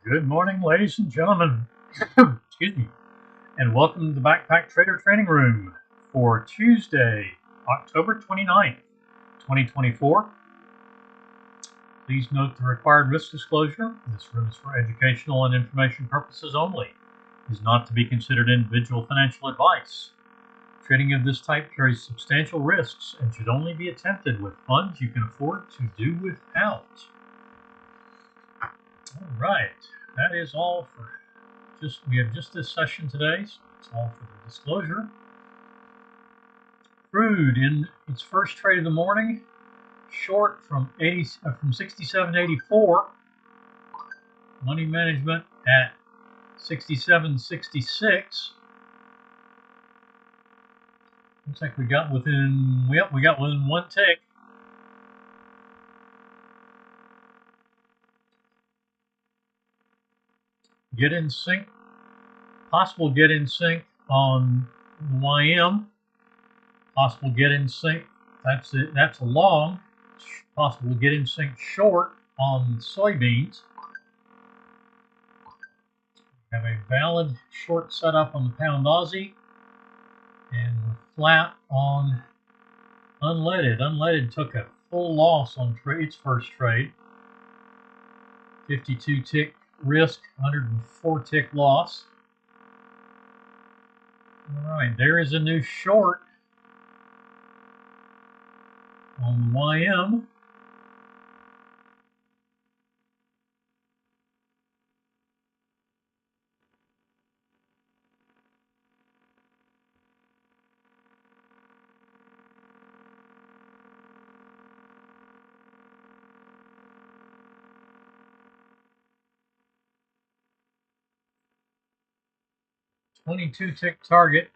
Good morning, ladies and gentlemen. Excuse me. And welcome to the Backpacktrader training room for Tuesday, October 29th, 2024. Please note the required risk disclosure. This room is for educational and information purposes only. It is not to be considered individual financial advice. Trading of this type carries substantial risks and should only be attempted with funds you can afford to do without. All right, that is all for we have just this session today, so it's all for the disclosure. Crude in its first trade of the morning, short from 67.84. Money management at 67.66. Looks like we got within one tick. Get in sync, possible get in sync on YM, possible get in sync, that's it, that's a long, possible get in sync short on soybeans. We have a valid short setup on the pound Aussie and flat on unleaded. Unleaded took a full loss on its first trade. 52 tick risk, 104 tick loss. All right, there is a new short on the YM. $22 tick target.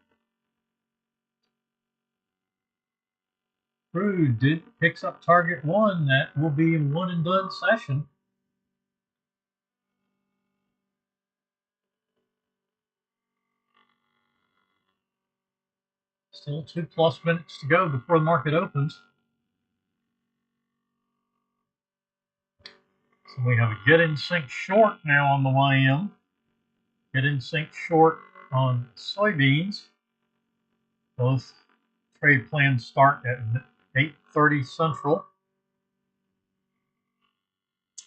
Crude picks up target one. That will be a one and done session. Still 2+ minutes to go before the market opens. So we have a get in sync short now on the YM. Get in sync short on soybeans. Both trade plans start at 8:30 Central.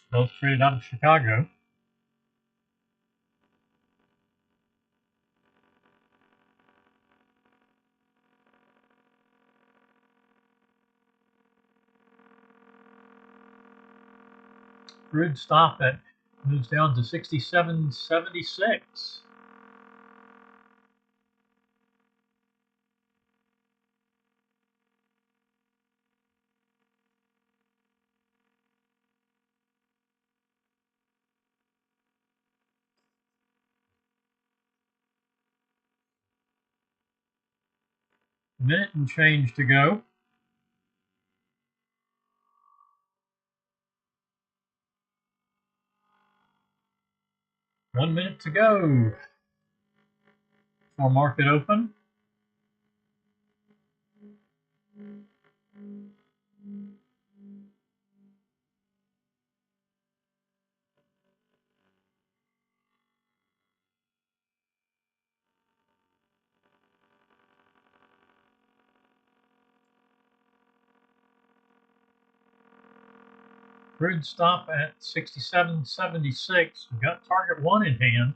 Both traded out of Chicago. Crude stop that moves down to 67.76. Minute and change to go. One minute to go for market open. Crude stop at 67.76. We've got target one in hand.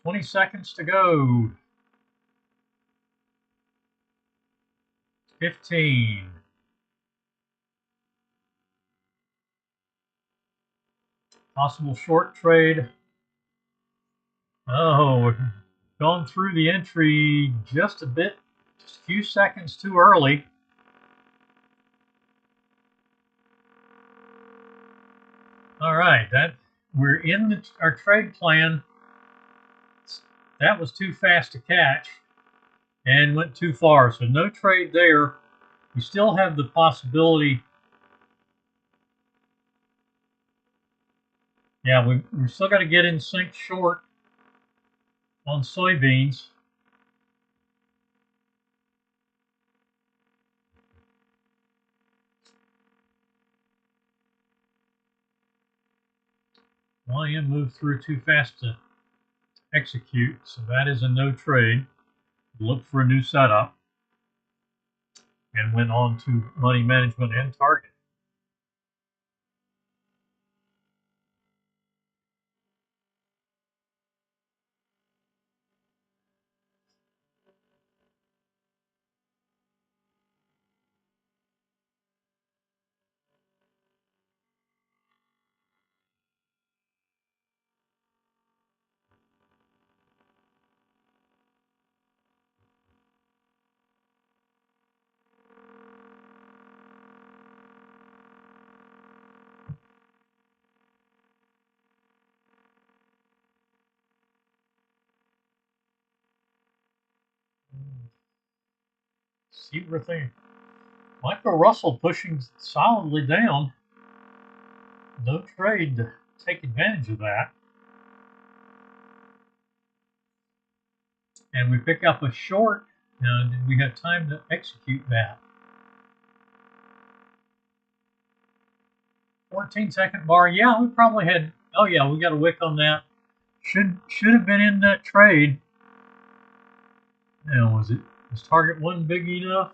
$20 seconds to go. 15. Possible short trade. Oh, gone through the entry just a few seconds too early. All right, we're in our trade plan. That was too fast to catch and went too far, so no trade there. We still have the possibility. Yeah, we still got to get in sync short on soybeans. YM moved through too fast to execute, so that is a no trade. Look for a new setup and went on to money management and target. See where things. Michael Russell pushing solidly down. No trade to take advantage of that. And we pick up a short, and we have time to execute that. 14-second bar. Yeah, we probably had. Oh yeah, we got a wick on that. Should have been in that trade. Now, was target one big enough?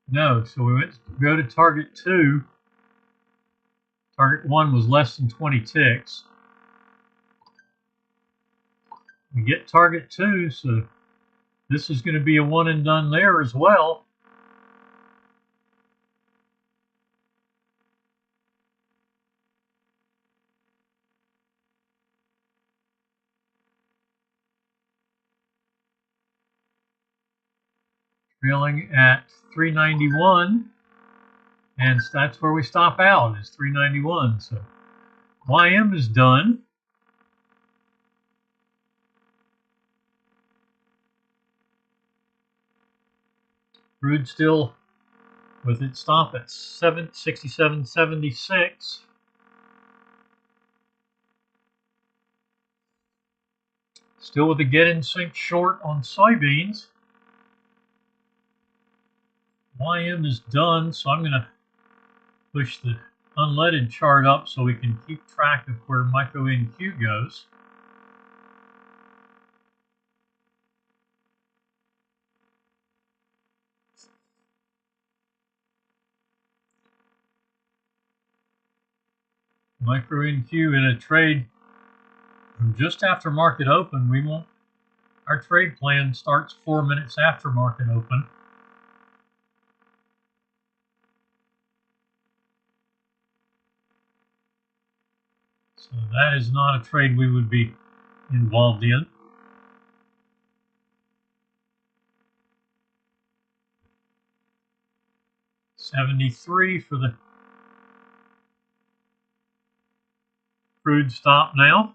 No, so we went to go to target 2. Target 1 was less than 20 ticks. We get target 2, so this is going to be a one and done there as well. Trailing at 391, and that's where we stop out, is 391. So YM is done. Crude still with its stop at 67.76. Still with the get in sync short on soybeans. YM is done, so I'm going to push the unleaded chart up so we can keep track of where micro NQ goes. Micro NQ in a trade from just after market open. Our trade plan starts 4 minutes after market open. So that is not a trade we would be involved in. $73 for the crude stop now.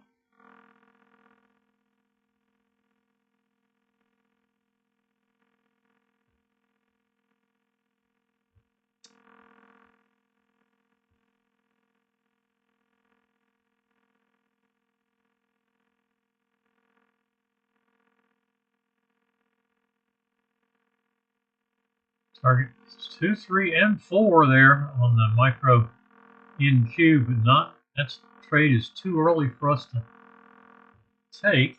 Target 2, 3, and 4 there on the micro NQ, but not, that trade is too early for us to take.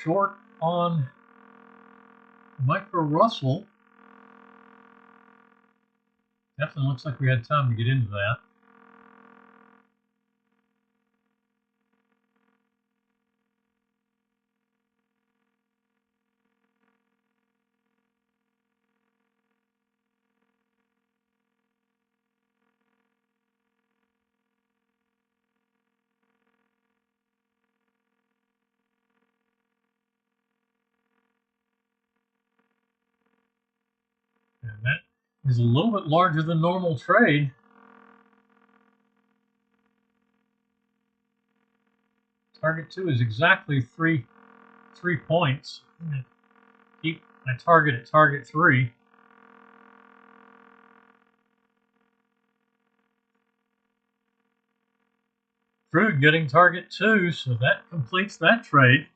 Short on micro Russell. Definitely looks like we had time to get into that. And that is a little bit larger than normal trade. Target 2 is exactly three points. Keep my target at target 3. Crude getting target 2, so that completes that trade.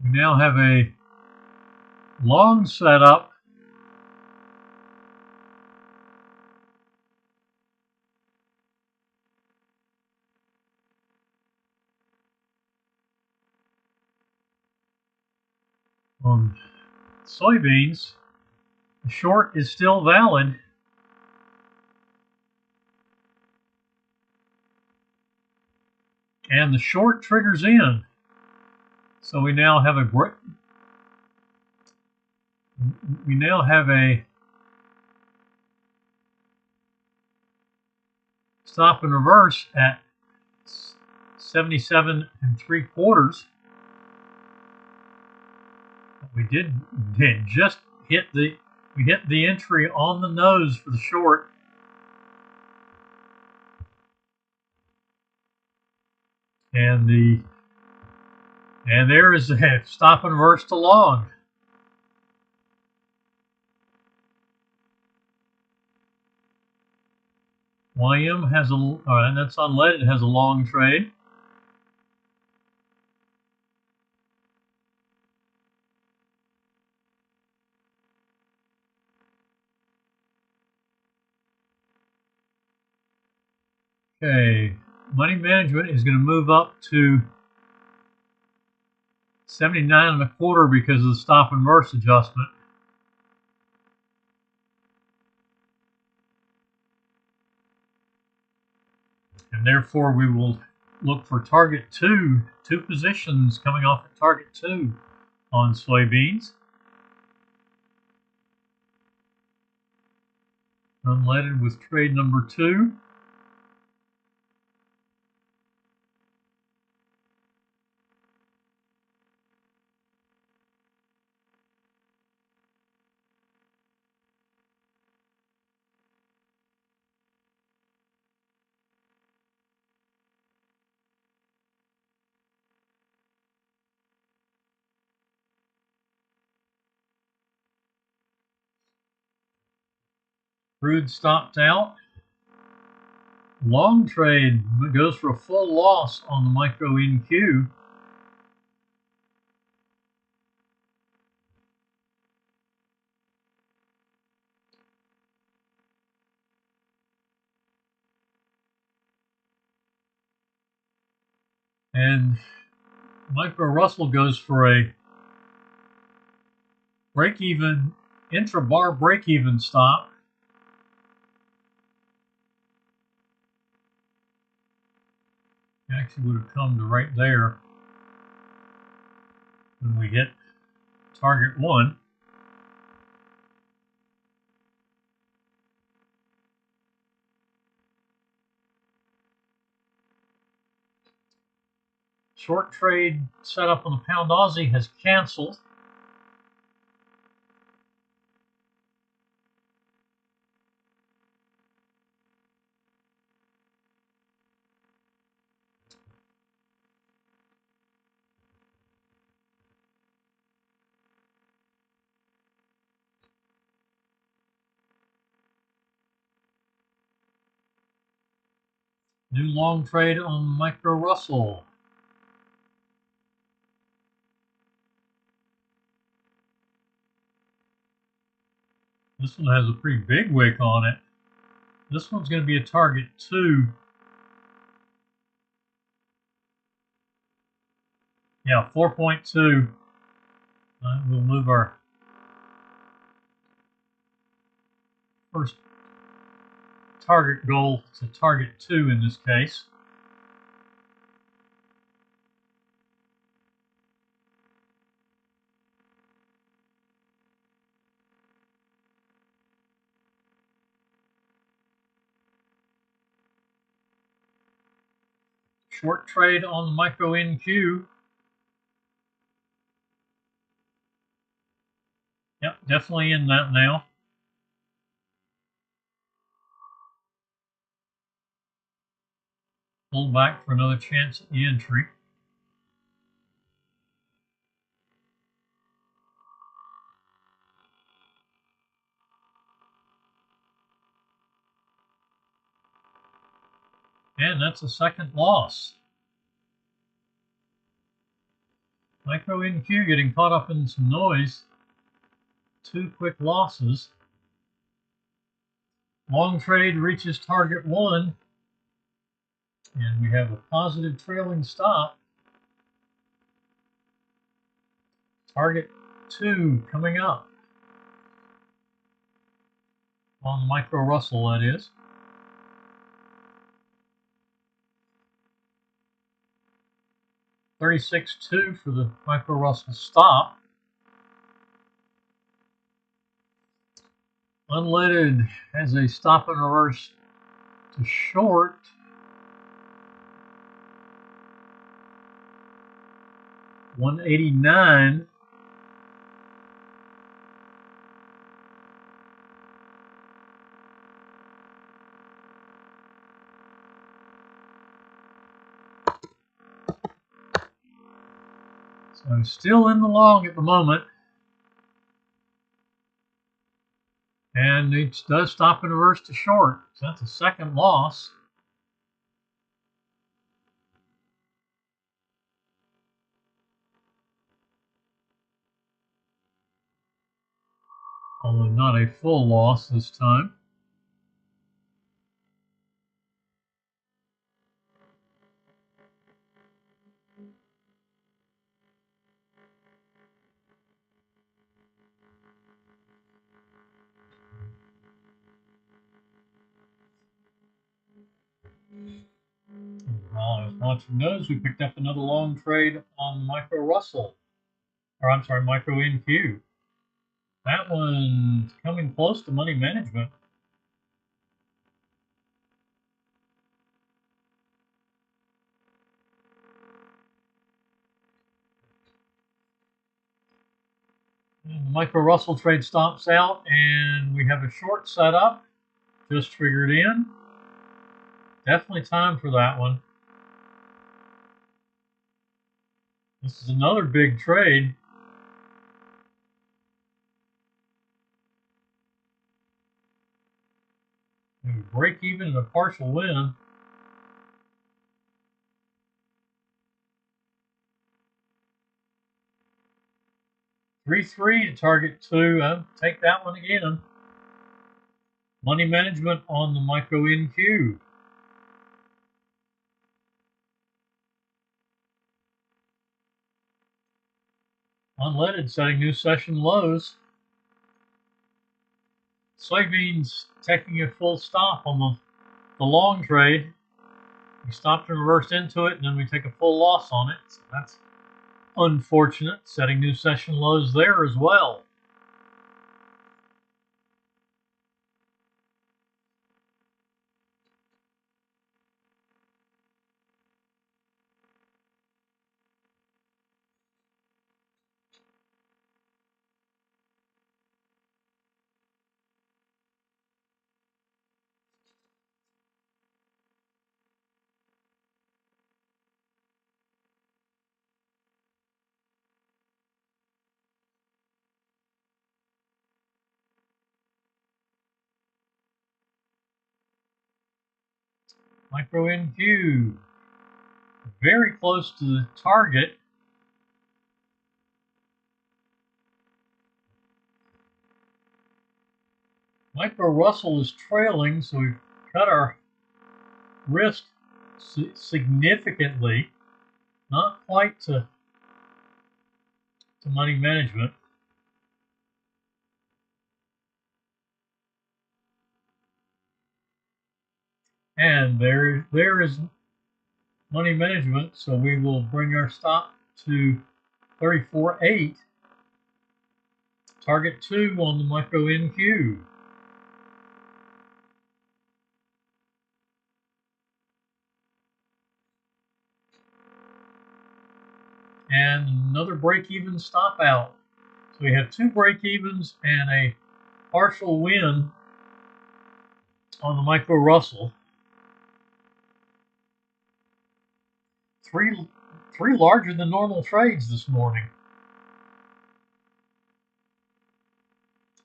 We now have a long setup. On soybeans, the short is still valid. And the short triggers in. So we now have a stop and reverse at 77 3/4. We did just hit the entry on the nose for the short. And there is a stop and reverse to long. YM has and that's unleaded, has a long trade. Okay, money management is going to move up to 79 1/4 because of the stop and reverse adjustment. And therefore we will look for target 2 positions coming off at target 2 on soybeans. Unleaded with trade number 2. Crude stopped out. Long trade goes for a full loss on the micro NQ. And micro Russell goes for a break-even, intra-bar break-even stop. Actually would have come to right there when we hit target 1. Short trade set up on the pound Aussie has canceled. New long trade on micro Russell. This one has a pretty big wick on it. This one's going to be a target 2. Yeah, 4.2. We'll move our first target goal to target 2 in this case. Short trade on the micro NQ. Yep, definitely in that now. Pull back for another chance at the entry. And that's a second loss. Micro NQ getting caught up in some noise. 2 quick losses. Long trade reaches target 1. And we have a positive trailing stop. Target 2 coming up. On the micro Russell, that is. $36.2 for the micro Russell stop. Unleaded has a stop and reverse to short. $189. So still in the long at the moment. And it does stop and reverse to short. So that's a second loss. Although not a full loss this time. While I was watching those, we picked up another long trade on micro Russell. Or I'm sorry, micro NQ. That one's coming close to money management. And the micro Russell trade stops out, and we have a short setup just triggered in. Definitely time for that one. This is another big trade. Break even and a partial win. $3.3 to target 2. I'll take that one again. Money management on the micro NQ. Unleaded setting new session lows. Soybeans taking a full stop on the long trade. We stopped and reversed into it, and then we take a full loss on it. So that's unfortunate. Setting new session lows there as well. Micro NQ, very close to the target. Micro Russell is trailing, so we've cut our risk significantly, not quite to money management. And there is money management, so we will bring our stop to 34.8. Target 2 on the micro NQ. And another break-even stop out. So we have 2 break-evens and a partial win on the micro Russell. three larger than normal trades this morning.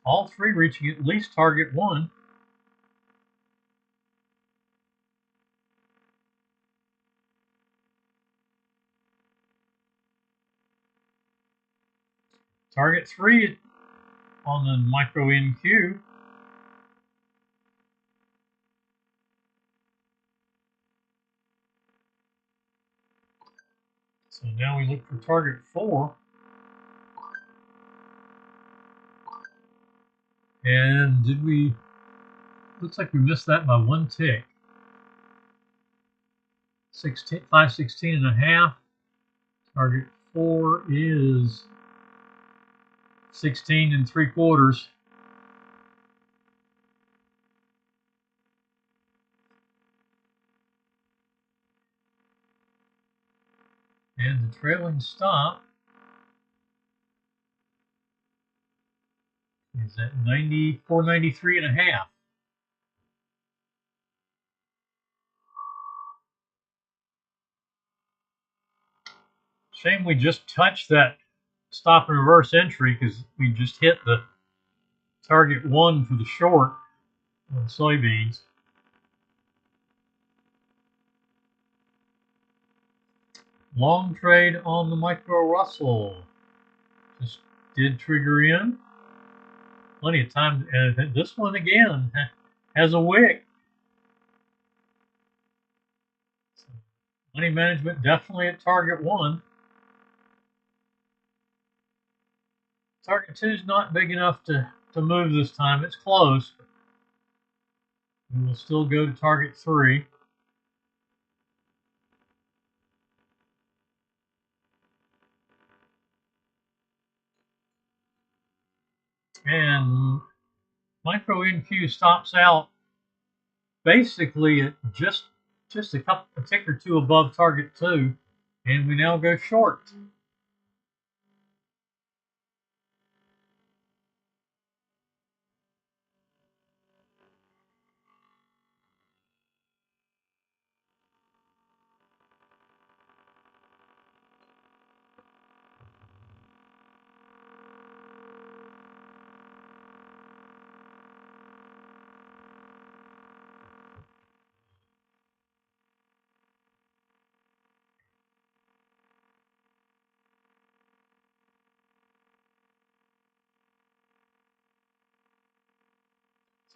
All three reaching at least target 1. Target 3 on the micro NQ. So now we look for target 4. And did we, looks like we missed that by 1 tick. 516.5. Target 4 is 16 3/4. And the trailing stop is at 493.5. Shame we just touched that stop and reverse entry because we just hit the target 1 for the short on soybeans. Long trade on the micro Russell. Just did trigger in. Plenty of time. And this one again has a wick. So money management definitely at target 1. Target 2 is not big enough to move this time. It's close. We will still go to target 3. And micro NQ stops out basically at just a tick or two above target 2, and we now go short.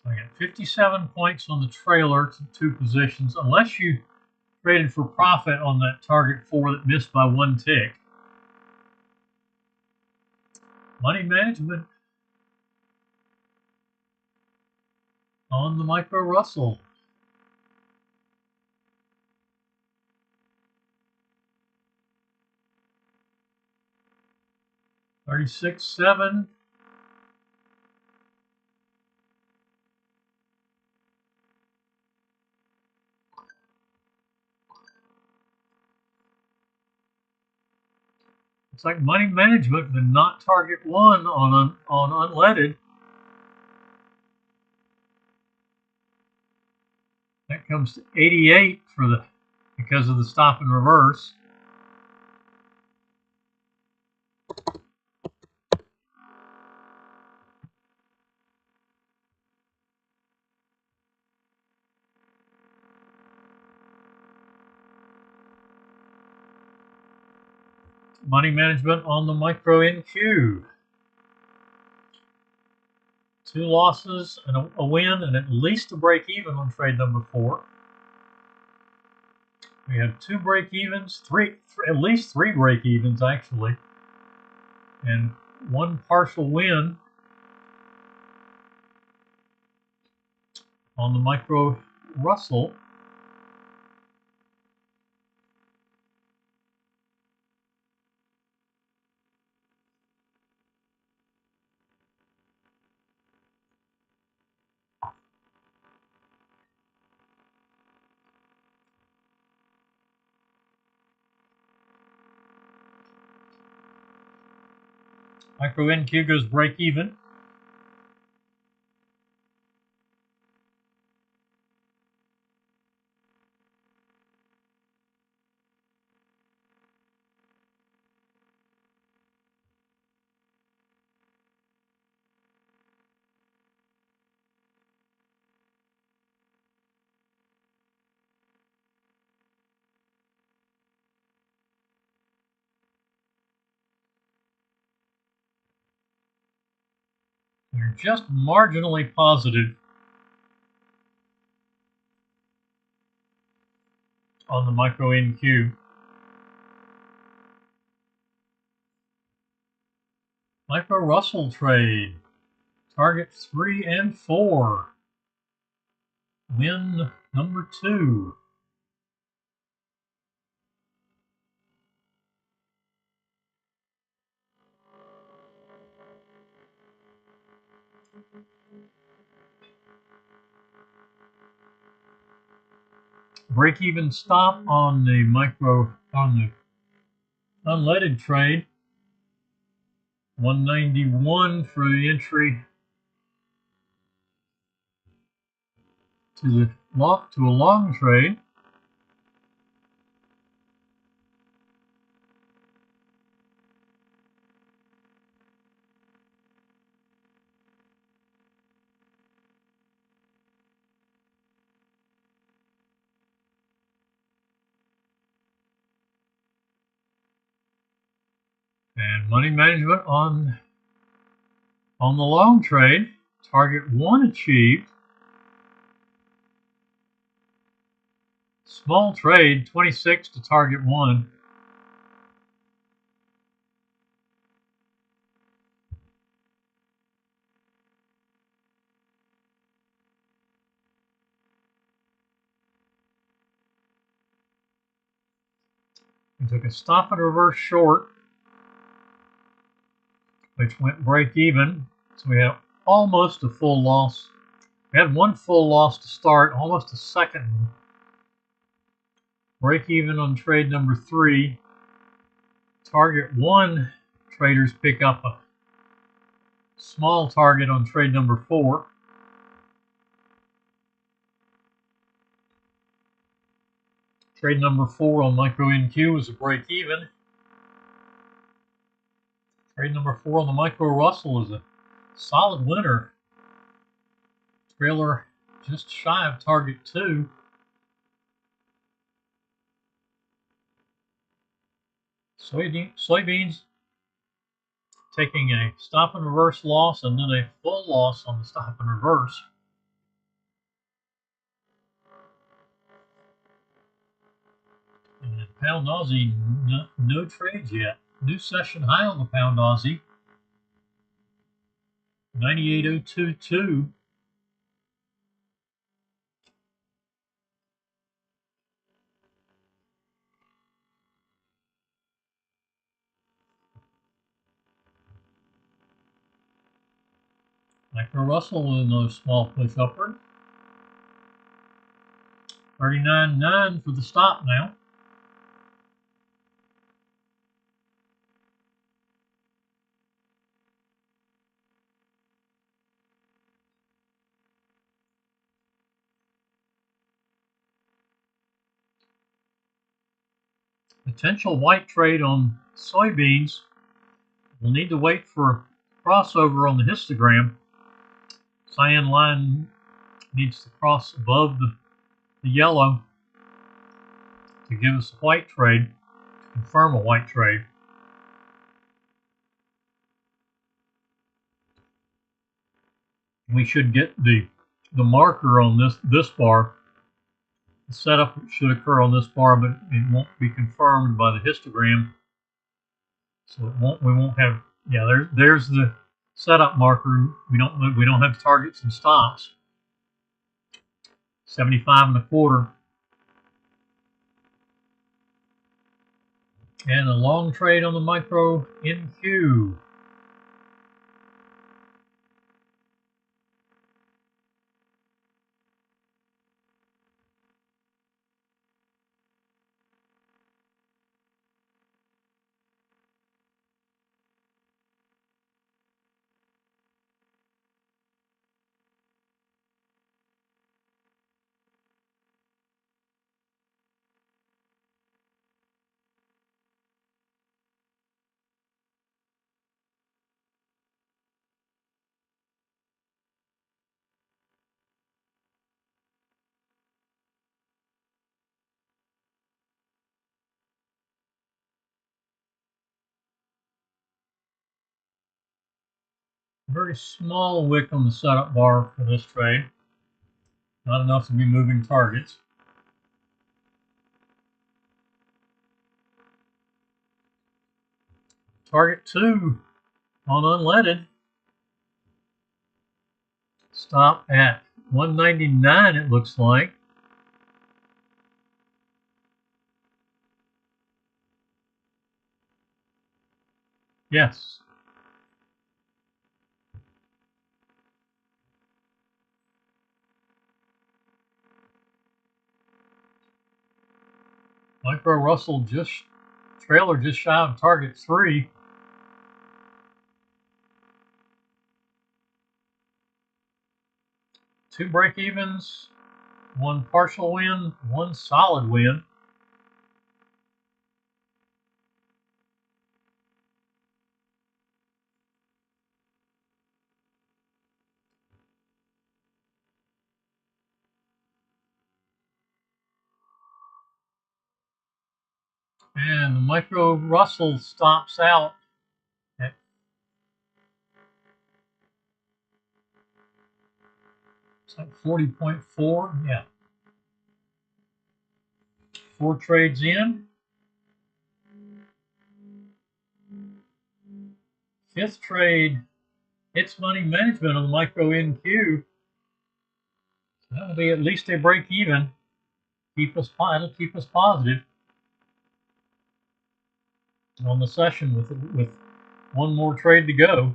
So I got 57 points on the trailer to 2 positions, unless you traded for profit on that target 4 that missed by 1 tick. Money management on the micro Russell. 36.7. It's like money management, but not target 1 on unleaded. That comes to 88 because of the stop and reverse. Money management on the micro NQ. 2 losses and a win, and at least a break even on trade number 4. We have 2 break evens, at least 3 break evens actually, and 1 partial win on the micro Russell. Micro NQ goes break even. We're just marginally positive on the micro NQ. Micro Russell trade. Target 3 and 4. Win number 2. Break-even stop on the unleaded trade. 191 for the entry to a long trade. And money management on the long trade. Target 1 achieved. Small trade, 26 to target 1. We took a stop and reverse short, which went break even. So we have almost a full loss. We had one full loss to start, almost a second one. Break even on trade number 3. Target 1, traders pick up a small target on trade number 4. Trade number 4 on micro NQ was a break even. Trade number 4 on the micro Russell is a solid winner. Trailer just shy of target 2. Soybeans taking a stop and reverse loss and then a full loss on the stop and reverse. And pound Aussie, no trades yet. New session high on the pound Aussie, 98.022. Micro Russell with another small push upward. 39.9 for the stop now. Potential white trade on soybeans. We'll need to wait for crossover on the histogram. Cyan line needs to cross above the yellow to give us a white trade, to confirm a white trade. We should get the marker on this bar. The setup should occur on this bar, but it won't be confirmed by the histogram. So we won't have, yeah, there's the setup marker. We don't have targets and stops. 75.25. And a long trade on the micro NQ. Very small wick on the setup bar for this trade. Not enough to be moving targets. Target 2 on unleaded. Stop at 199, it looks like. Yes. Micro Russell trailer just shy of target 3. Two break evens, one partial win, one solid win. And the Micro Russell stops out at it's like 40.4. Yeah. 4 trades in. 5th trade, it's money management on the Micro NQ. That'll be at least a break even. It'll keep us positive on the session with one more trade to go.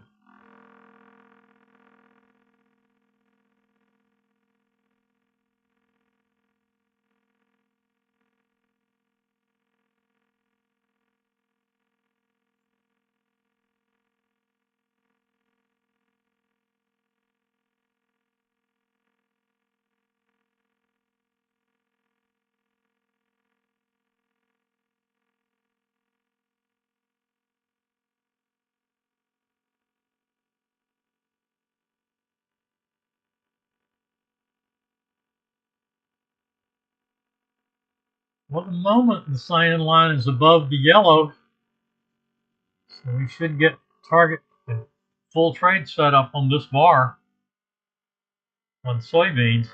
Well, at the moment, the cyan line is above the yellow, so we should get target full trade set up on this bar on soybeans.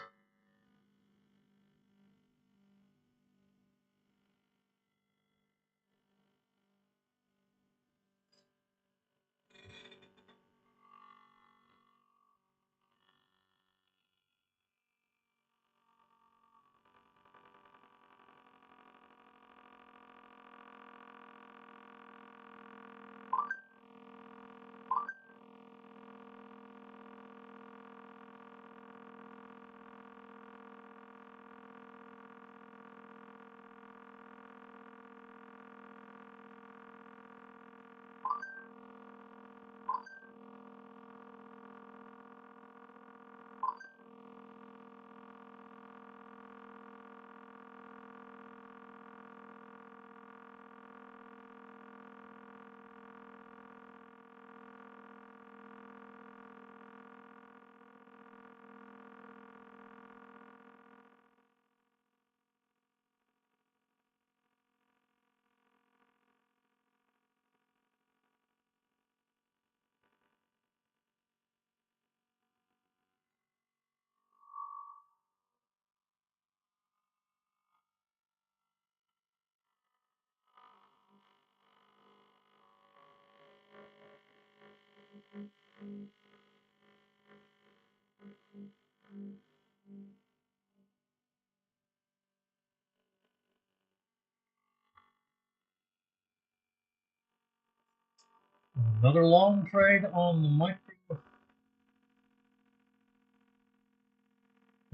Another long trade on the Micro.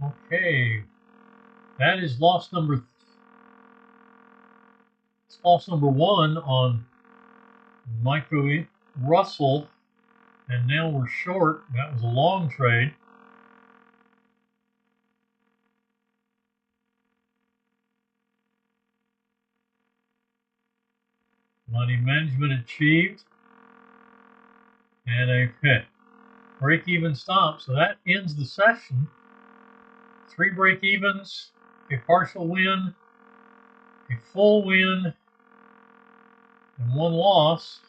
Okay, that is loss number 1 on Micro Russell, and now we're short. That was a long trade. Money management achieved, and a break even stop. So that ends the session. 3 break evens, a partial win, a full win, and 1 loss.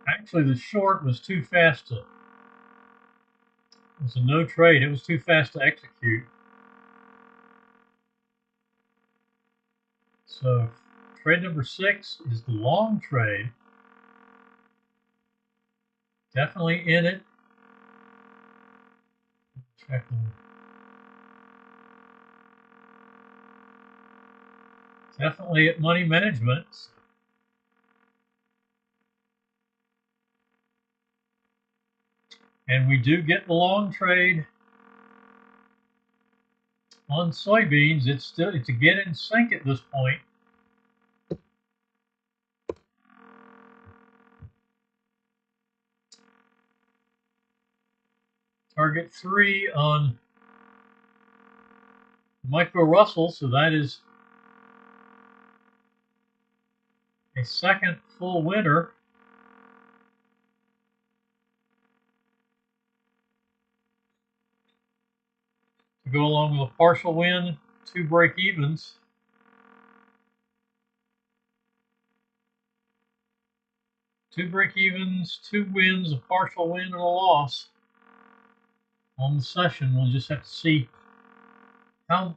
Actually, the short was too fast to, it was a no trade. It was too fast to execute. So trade number 6 is the long trade. Definitely in it. Checking. Definitely at money management. And we do get the long trade on soybeans. It's a get in sync at this point. Target 3 on Micro Russell, so that is a second full winner. To go along with a partial win, 2 break evens. Two break evens, 2 wins, a partial win, and a loss on the session. We'll just have to see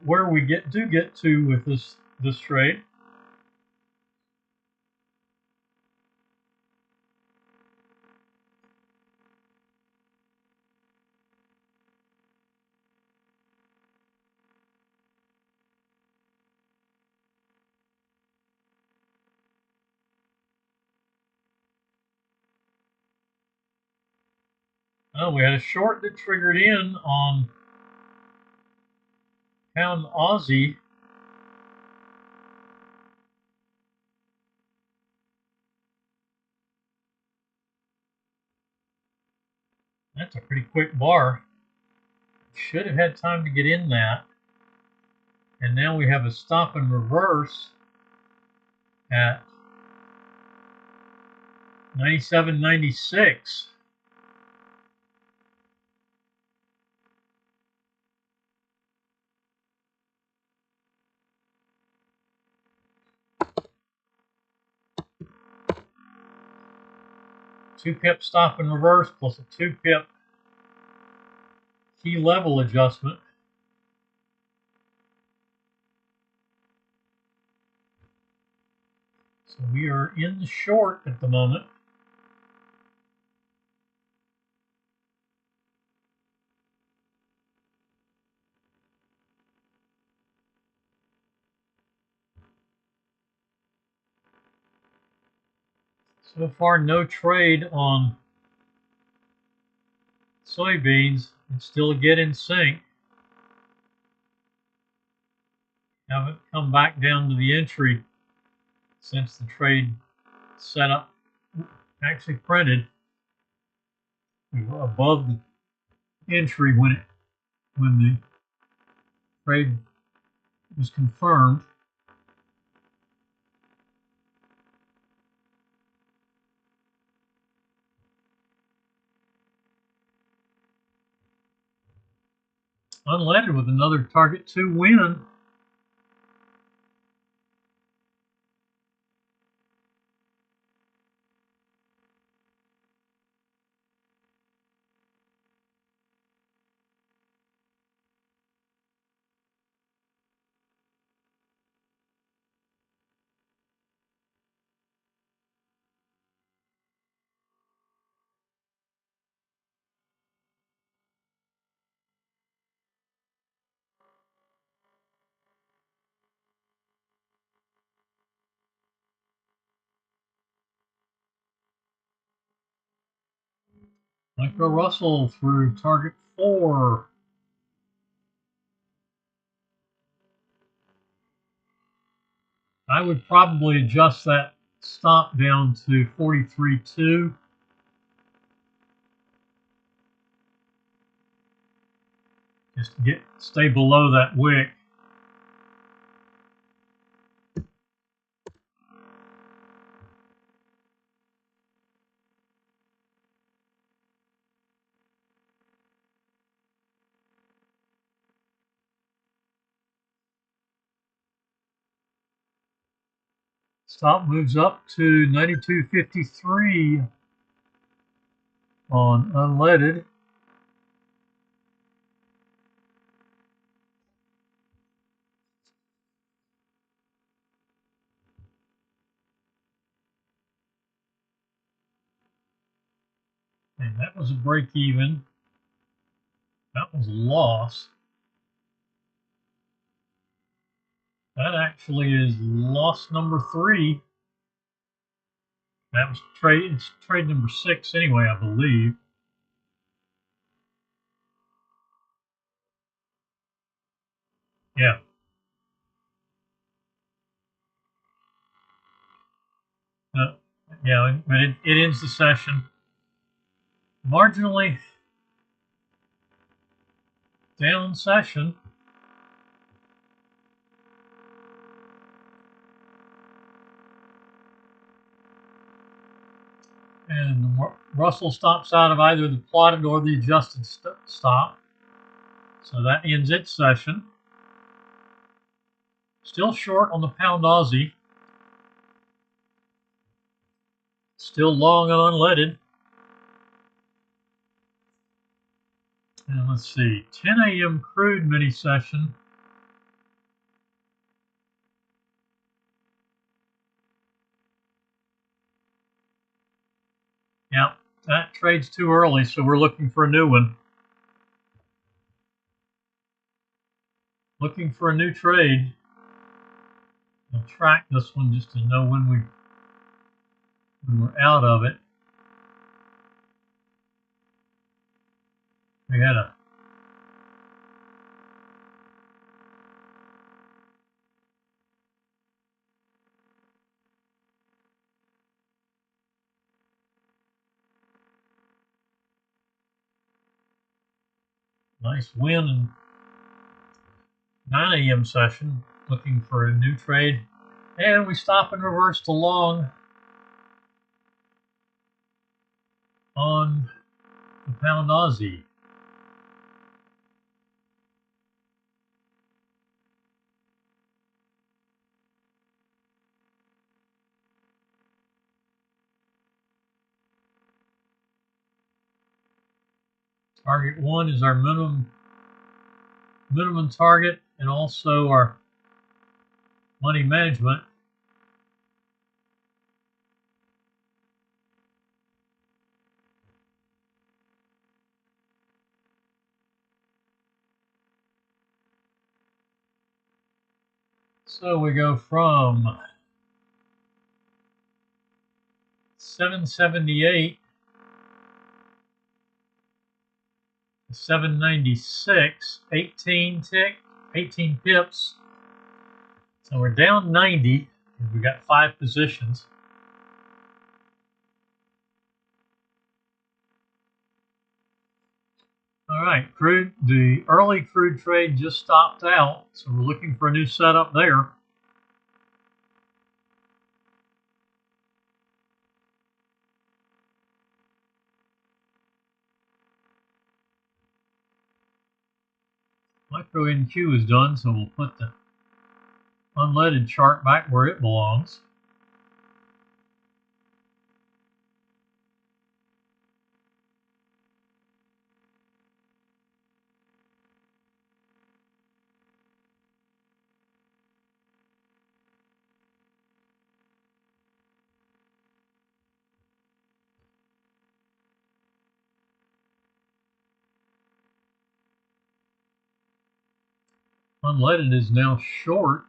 where we get to with this trade. Oh, we had a short that triggered in on pound Aussie. That's a pretty quick bar. Should have had time to get in that. And now we have a stop and reverse at 97.96. Two pip stop and reverse plus a 2 pip key level adjustment. So we are in the short at the moment. So far, no trade on soybeans. It's still a get in sync. Haven't come back down to the entry since the trade setup actually printed. We were above the entry when the trade was confirmed. Unleaded with another target 2 win. Micro Russell through target 4. I would probably adjust that stop down to 43.2. Just to stay below that wick. Stop moves up to 92.53. on unleaded. And that was a break even. That was a loss. That actually is loss number 3. That was trade number 6 anyway, I believe. Yeah. Yeah, but it ends the session marginally down session. And Russell stops out of either the plotted or the adjusted stop. So that ends its session. Still short on the pound Aussie. Still long on unleaded. And let's see, 10 a.m. crude mini session. Yeah, that trade's too early, so we're looking for a new one. Looking for a new trade. I'll track this one just to know when we're out of it. We had a nice win in 9 a.m. session. Looking for a new trade. And we stop and reverse to long on the pound Aussie. Target 1 is our minimum target, and also our money management. So we go from 778 to 796, 18 pips. So we're down 90 because we got 5 positions. All right, the early crude trade just stopped out, so we're looking for a new setup there. Micro NQ is done, so we'll put the unleaded chart back where it belongs. Unleaded is now short.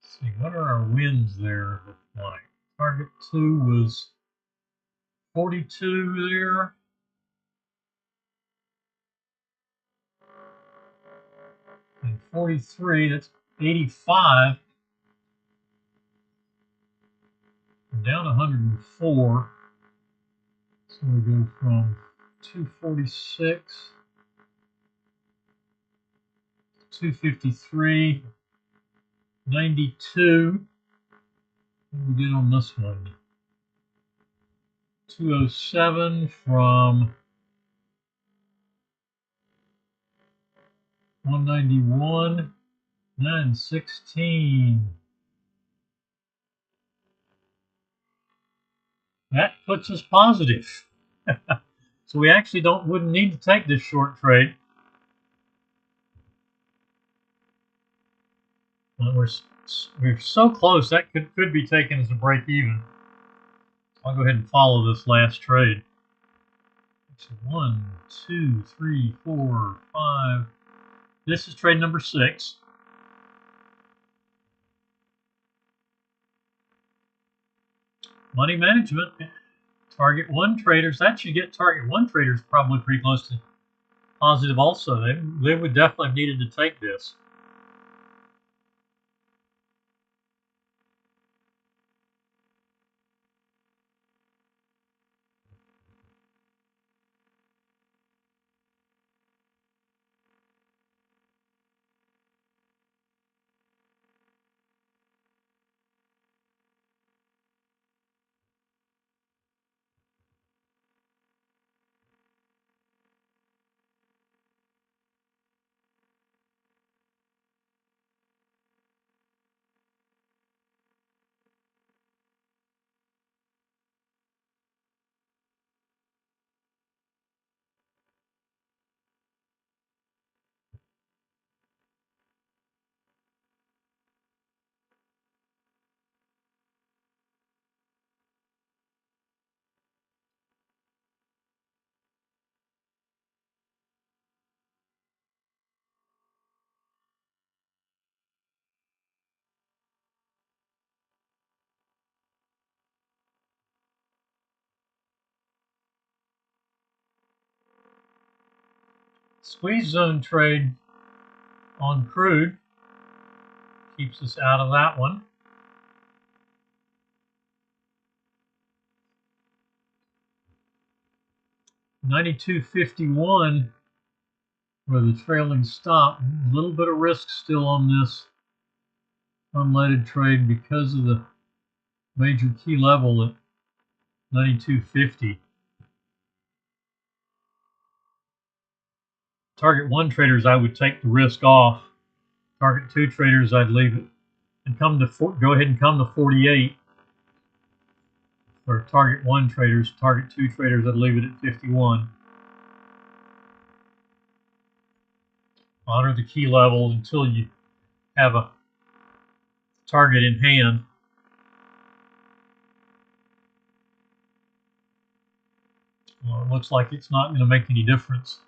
Let's see, what are our wins there look like? Target 2 was 42 there. And 43, that's 85. We're down 104. So we go from 246, 253, 92. What did we get on this one? 207 from 191, 916. That puts us positive. So we actually wouldn't need to take this short trade. We're so close that could be taken as a break even. I'll go ahead and follow this last trade. So 1, 2, 3, 4, 5. This is trade number 6. Money management. Target 1 traders. That should get target 1 traders probably pretty close to positive also. They would definitely have needed to take this. Squeeze zone trade on crude keeps us out of that one. $92.51 for the trailing stop. A little bit of risk still on this unleaded trade because of the major key level at 92.50. Target 1 traders, I would take the risk off. Target 2 traders, I'd leave it and go ahead and come to 48. For target 1 traders, target 2 traders, I'd leave it at 51. Honor the key level until you have a target in hand. Well, it looks like it's not going to make any difference.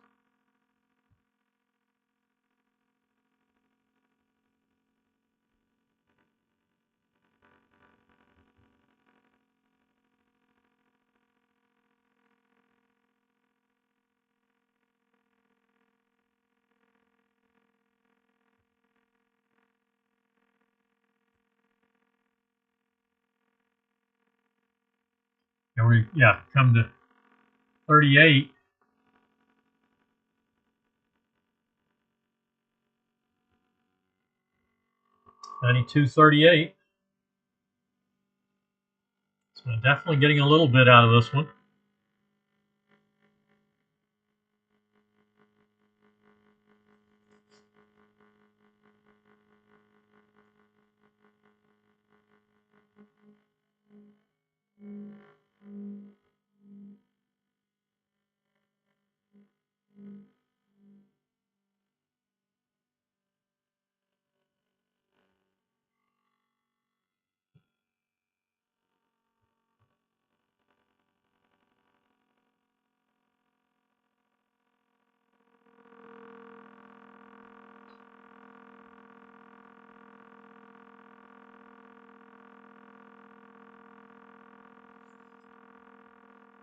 And come to 38. $92.38. So definitely getting a little bit out of this one.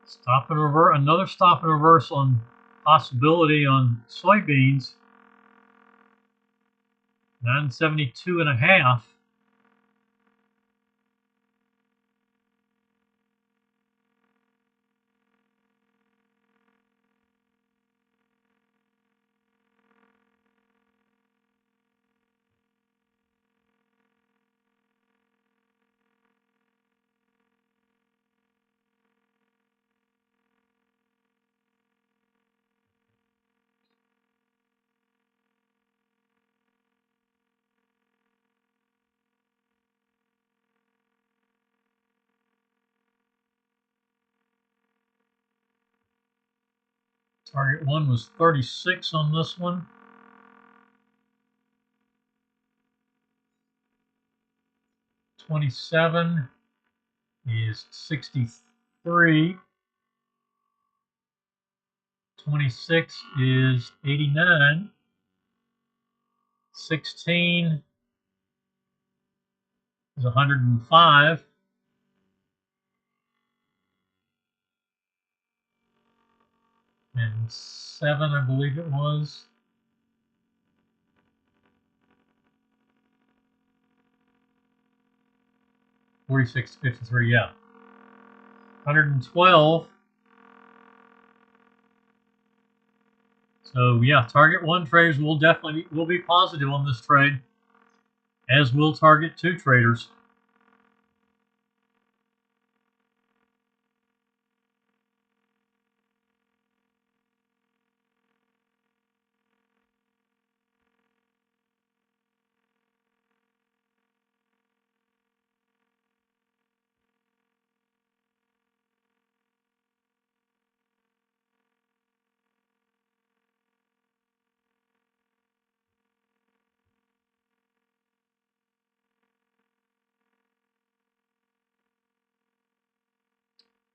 Stop and reverse, another stop and reverse on possibility on soybeans. 972.5. Target 1 was 36 on this one. $27 is 63. 26 is 89. 16 is 105. And 7, I believe it was. $46.53, yeah. 112. So yeah, target 1 traders will be positive on this trade, as will target 2 traders.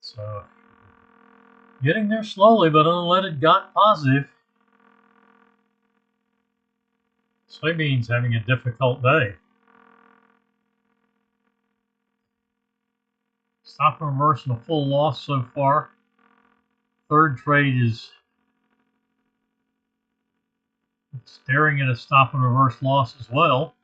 So getting there slowly, but unleaded got positive. Soybeans having a difficult day. Stop and reverse and a full loss so far. Third trade is staring at a stop and reverse loss as well.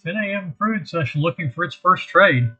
"10 a.m. crude session looking for its first trade."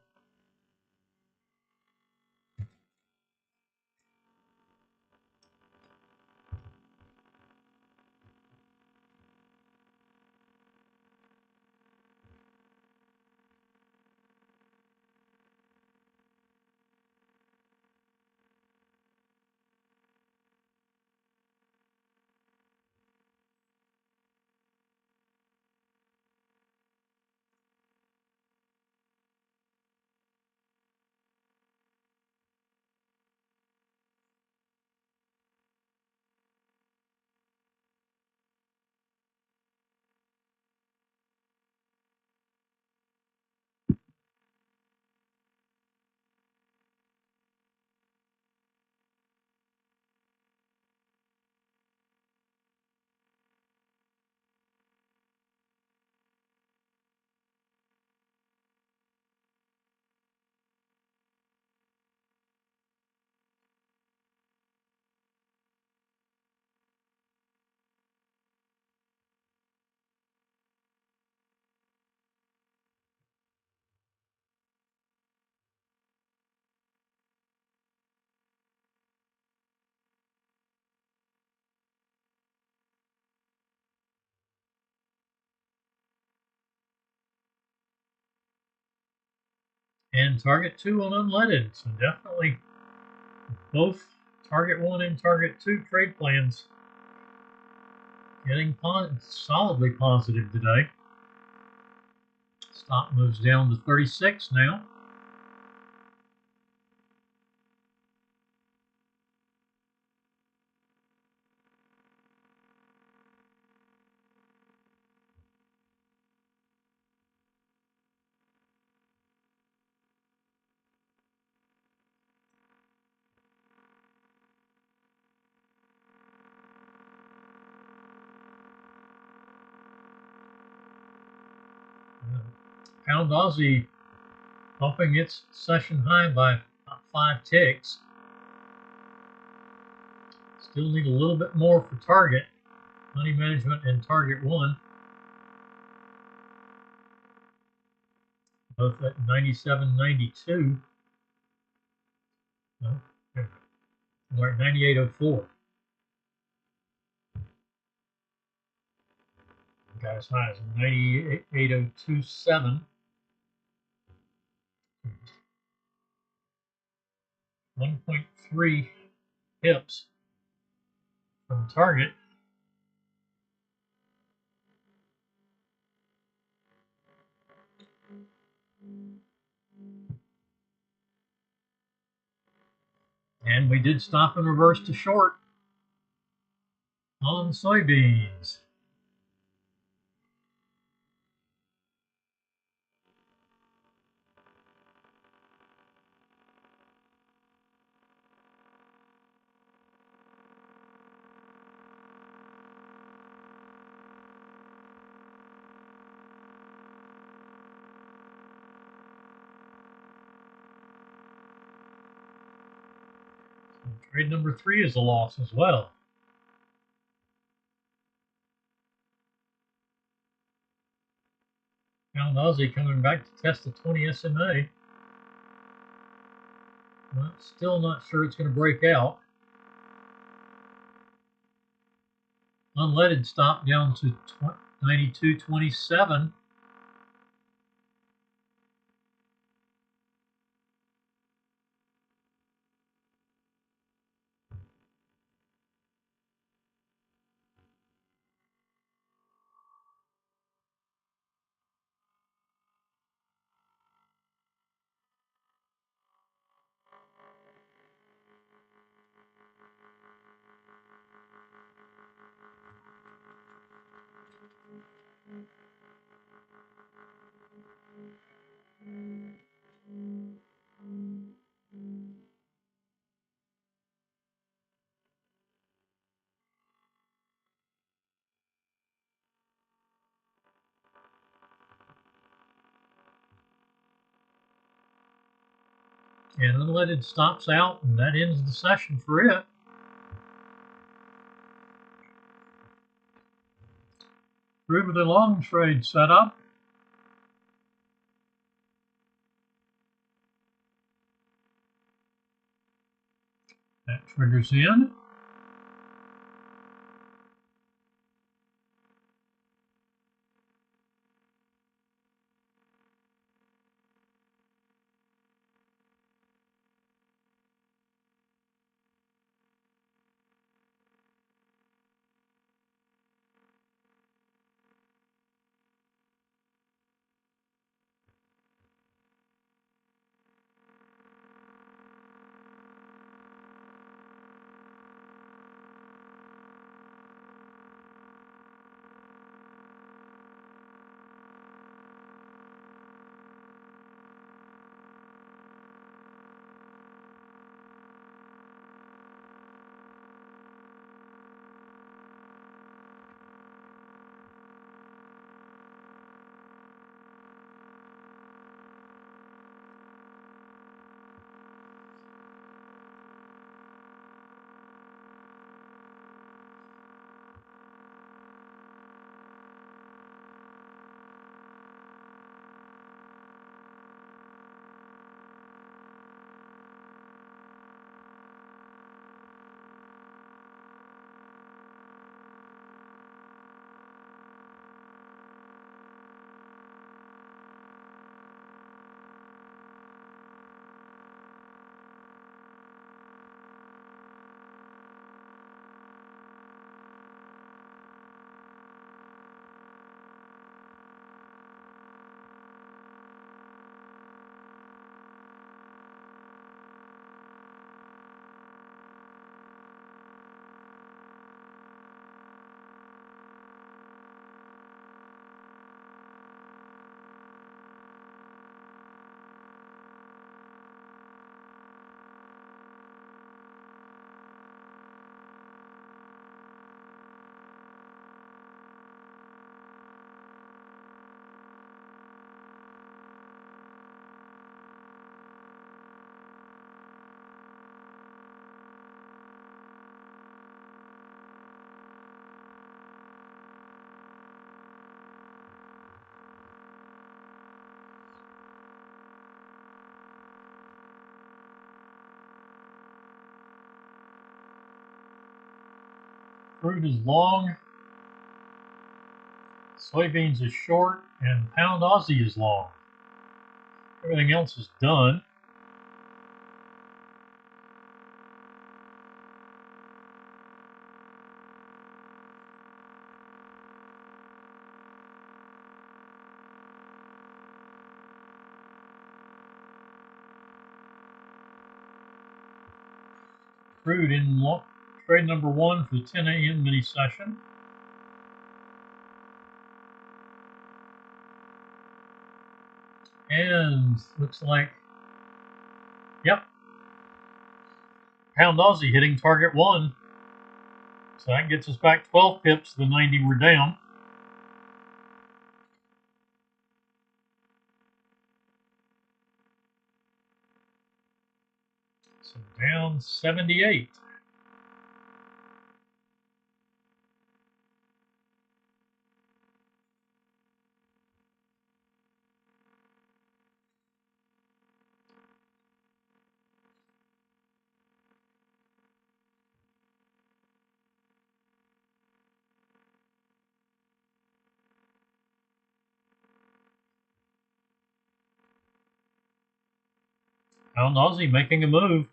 And target 2 on unleaded. So definitely both target 1 and target 2 trade plans getting solidly positive today. Stop moves down to 36 now. Pound Aussie bumping its session high by 5 ticks. Still need a little bit more for target. Money management and target 1. Both at 97.92. No, we're at 98.04. Got as high as 98.027. 1.3 pips from target. And we did stop and reverse to short on soybeans. Trade number 3 is a loss as well. Pound Aussie coming back to test the 20 SMA. Well, still not sure it's going to break out. Unleaded stop down to 92.27. And unleaded stops out, and that ends the session for it. Through the long trade setup. That triggers in. Fruit is long, soybeans is short, and pound Aussie is long. Everything else is done. Crude in trade number 1 for the 10 a.m. mini session. And looks like, yep, pound Aussie hitting target 1. So that gets us back 12 pips to the 90 we're down. So down 78. Pound Aussie making a move.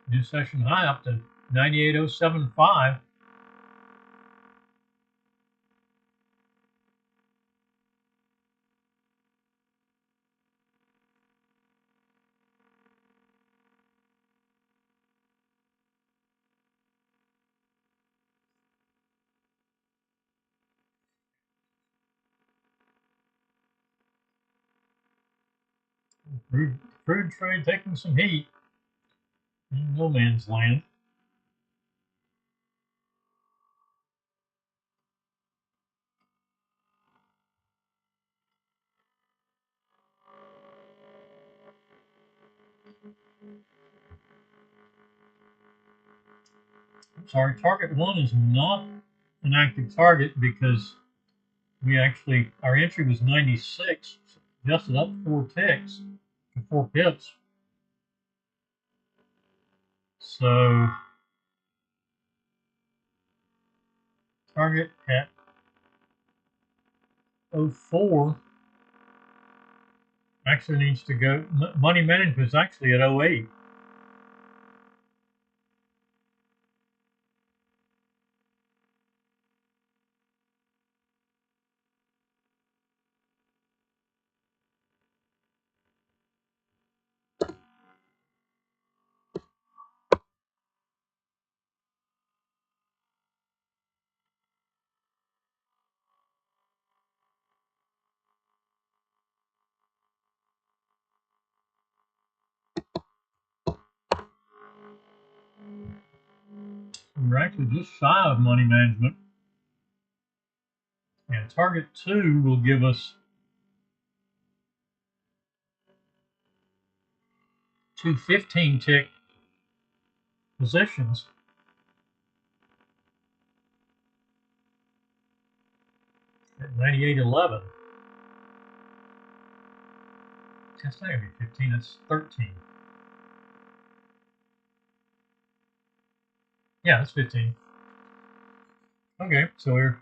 New session high up to 98.075. Crude trade taking some heat in no man's land. I'm sorry, target 1 is not an active target because we actually, our entry was 96, adjusted up 4 ticks, 4 pips. So target at 04 actually needs to go, money management is actually at 08. We're actually just shy of money management. And target 2 will give us 2 15-tick positions. At 98.11. That's not going to be 15, it's 13. Yeah, that's 15. Okay, so we're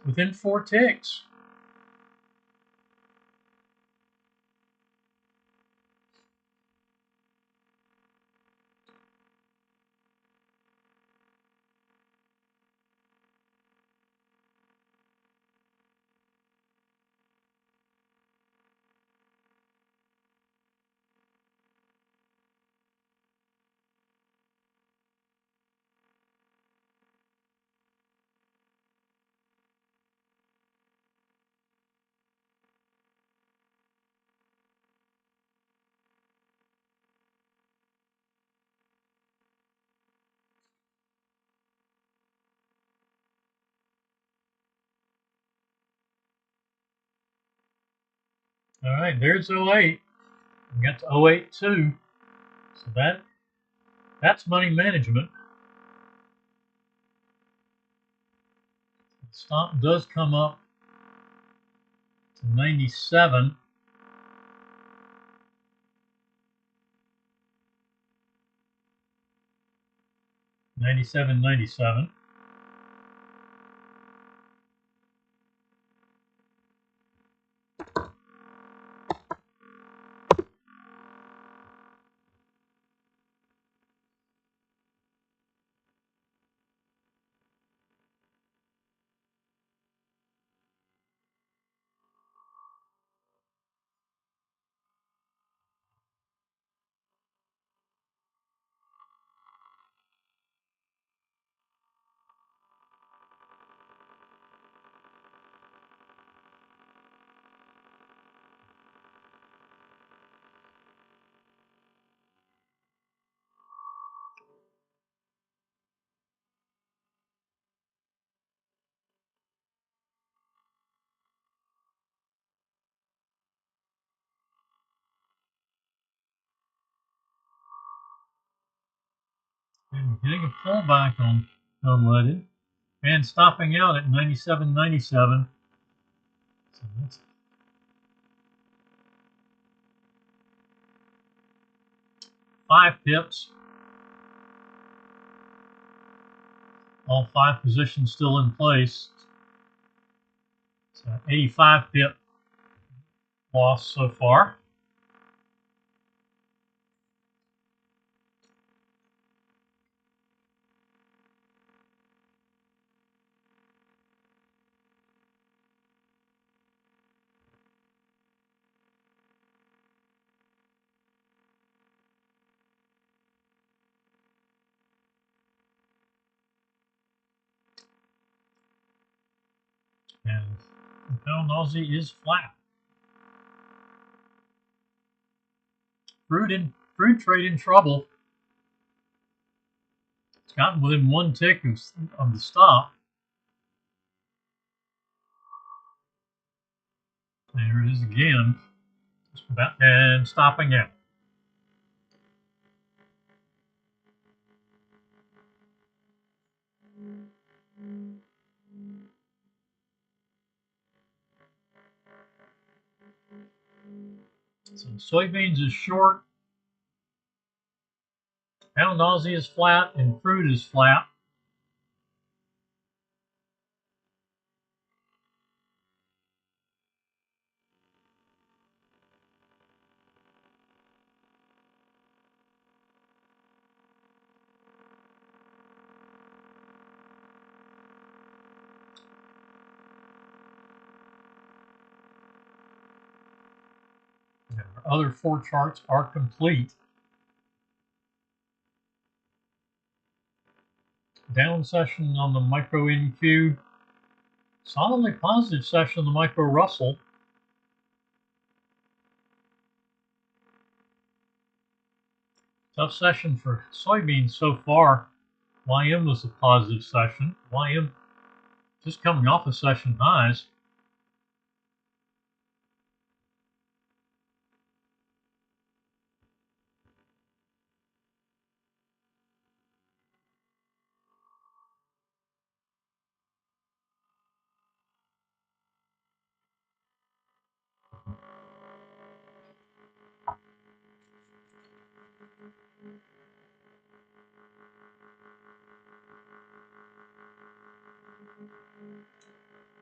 within 4 ticks. All right, there's 08. We got to 08 too. So that's money management. The stop does come up to 97. 97.97. And getting a pullback on unleaded and stopping out at 97.97. So that's 5 pips. All 5 positions still in place. So 85 pip loss so far. And the pound Aussie is flat. Crude trade in trouble. It's gotten within 1 tick of the stop. There it is again. Just about and stopping out. So soybeans is short, pound Aussie is flat, and crude is flat. Our other 4 charts are complete. Down session on the micro NQ. Solidly positive session on the micro Russell. Tough session for soybeans so far. YM was a positive session. YM just coming off of session highs.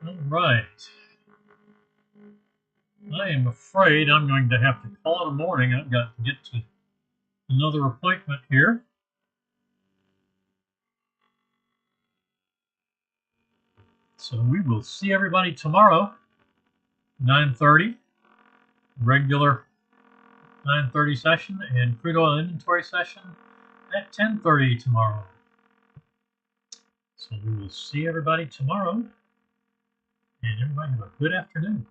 All right. I am afraid I'm going to have to call it a morning. I've got to get to another appointment here. So we will see everybody tomorrow, 9:30, regular 9:30 session, and crude oil inventory session at 10:30 tomorrow. So we will see everybody tomorrow, and everybody have a good afternoon.